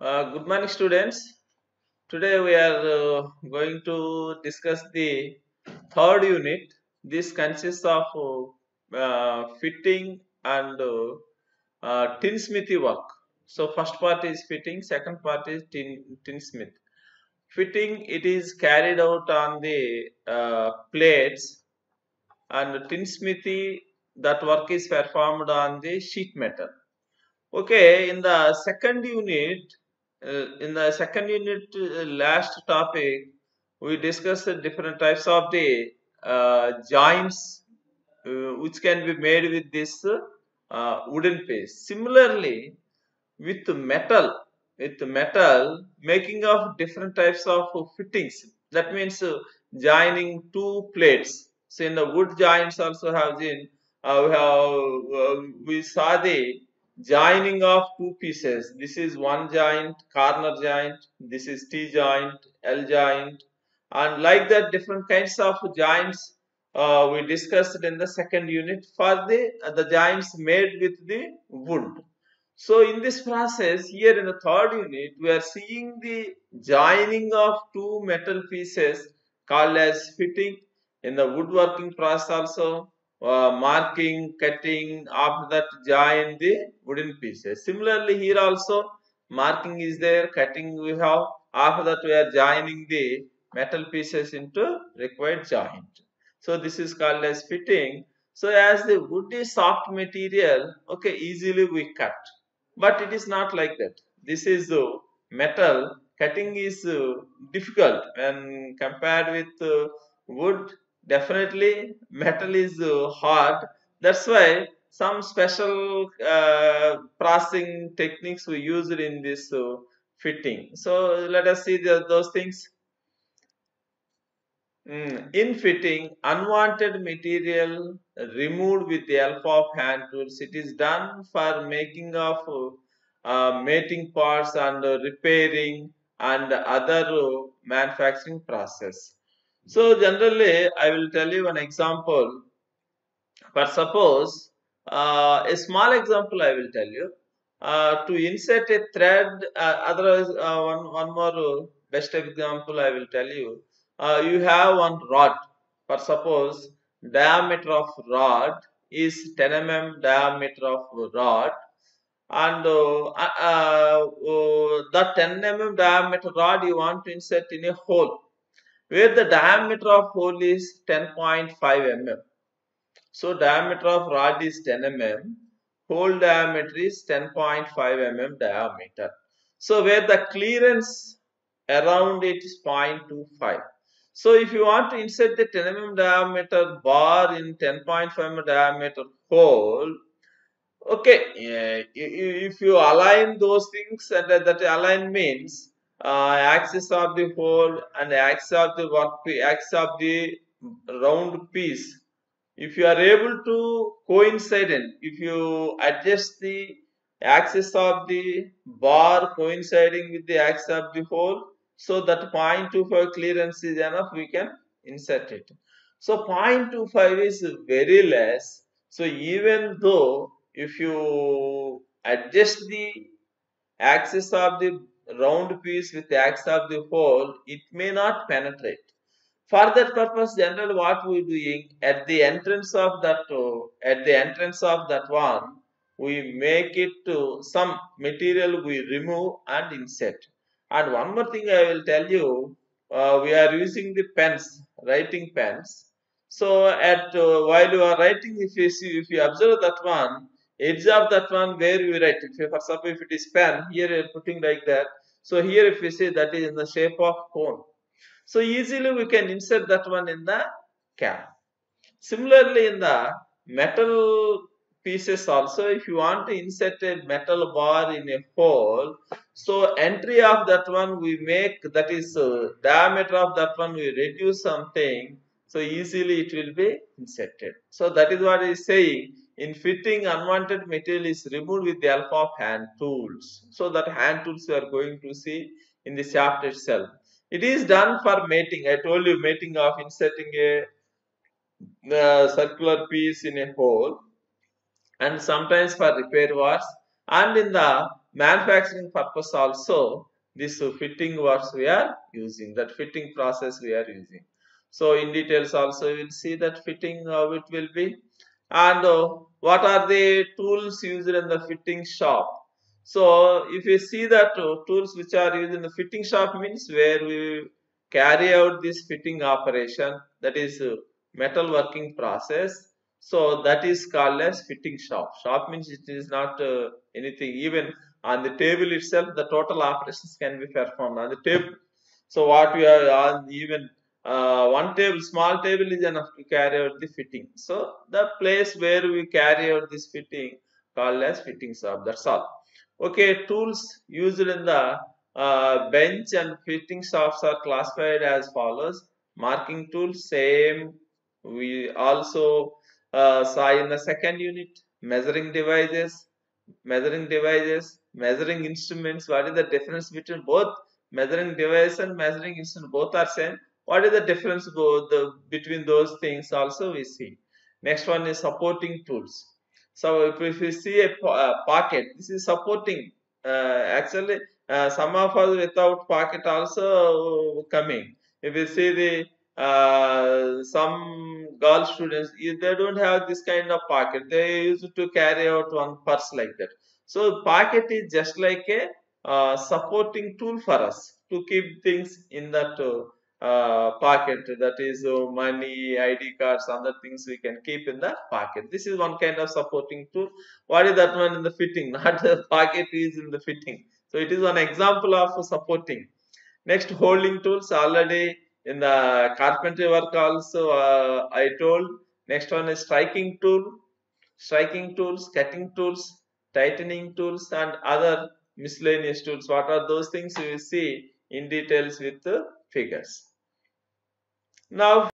Good morning, students. Today we are going to discuss the third unit. This consists of fitting and tinsmithy work. So, first part is fitting, second part is tinsmith. Fitting, it is carried out on the plates, and tinsmithy, that work is performed on the sheet metal. Okay, in the second unit, last topic, we discussed the different types of the joints which can be made with this wooden piece. Similarly, with metal, making of different types of fittings. That means joining two plates. So in the wood joints also have been we saw the joining of two pieces. This is one joint, corner joint. This is T joint, L joint, and like that, different kinds of joints we discussed in the second unit for the joints made with the wood. So in this process, here in the third unit, we are seeing the joining of two metal pieces called as fitting. In the woodworking process also, marking, cutting, after that join the wooden pieces. Similarly, here also marking is there, cutting we have, after that we are joining the metal pieces into required joint. So this is called as fitting. So as the wood is soft material, okay, easily we cut, but it is not like that. This is metal. Cutting is difficult when compared with wood. Definitely metal is hard. That's why some special processing techniques we used in this fitting. So let us see those things. In fitting, unwanted material removed with the help of hand tools. It is done for making of mating parts and repairing and other manufacturing process. So generally, I will tell you an example. But suppose a small example I will tell you. To insert a thread, otherwise one more best example I will tell you. You have one rod. For suppose diameter of rod is 10 mm diameter of rod, and the 10 mm diameter rod you want to insert in a hole where the diameter of hole is 10.5 mm. So diameter of rod is 10 mm, hole diameter is 10.5 mm diameter. So where the clearance around it is 0.25. So if you want to insert the 10 mm diameter bar in 10.5 mm diameter hole, okay, if you align those things, and that align means axis of the hole and axis of the axis of the round piece, if you are able to coincide, and if you adjust the axis of the bar coinciding with the axis of the hole, so that 0.25 clearance is enough, we can insert it. So 0.25 is very less. So even though if you adjust the axis of the round piece with the axis of the hole, it may not penetrate. For that purpose, generally what we doing at the entrance of that one, we make it to some material we remove and insert. And one more thing I will tell you, we are using the pens, writing pens. So at while you are writing, if you observe that one, edge of that one where you write, if you, for example, if it is pen, here you are putting like that. So here if you see, that is in the shape of cone. So easily we can insert that one in the cap. Similarly, in the metal pieces also, if you want to insert a metal bar in a hole, so entry of that one we make, that is diameter of that one we reduce something, so easily it will be inserted. So that is what is saying. In fitting, unwanted material is removed with the help of hand tools. So that hand tools we are going to see in the chapter itself. It is done for mating. I told you, mating of inserting a circular piece in a hole, and sometimes for repair works, and in the manufacturing purpose also, this fitting works we are using, that fitting process we are using. So in details also we will see that fitting how it will be, and what are the tools used in the fitting shop. So if you see that tools which are used in the fitting shop means where we carry out this fitting operation, that is metal working process. So that is called as fitting shop. Shop means it is not anything. Even on the table itself, the total operations can be performed on the table. So what we are on, even one table, small table is enough to carry out the fitting. So the place where we carry out this fitting called as fitting shop. That's all. Okay, tools used in the bench and fitting shops are classified as follows. Marking tools, same. We also saw in the second unit. Measuring instruments. What is the difference between both? Measuring device and measuring instrument, both are same. What is the difference between those things also we see. Next one is supporting tools. So if you see a pocket, this is supporting. Actually, some of us without pocket also coming. If you see the some girl students, they don't have this kind of pocket. They used to carry out one purse like that. So pocket is just like a supporting tool for us to keep things in that pocket, that is money, ID cards, other things we can keep in the pocket. This is one kind of supporting tool. What is that one in the fitting? Not the pocket is in the fitting. So it is one example of supporting. Next, holding tools, already in the carpentry work also I told. Next one is striking tools, cutting tools, tightening tools, and other miscellaneous tools. What are those things? We will see in details with the figures. Now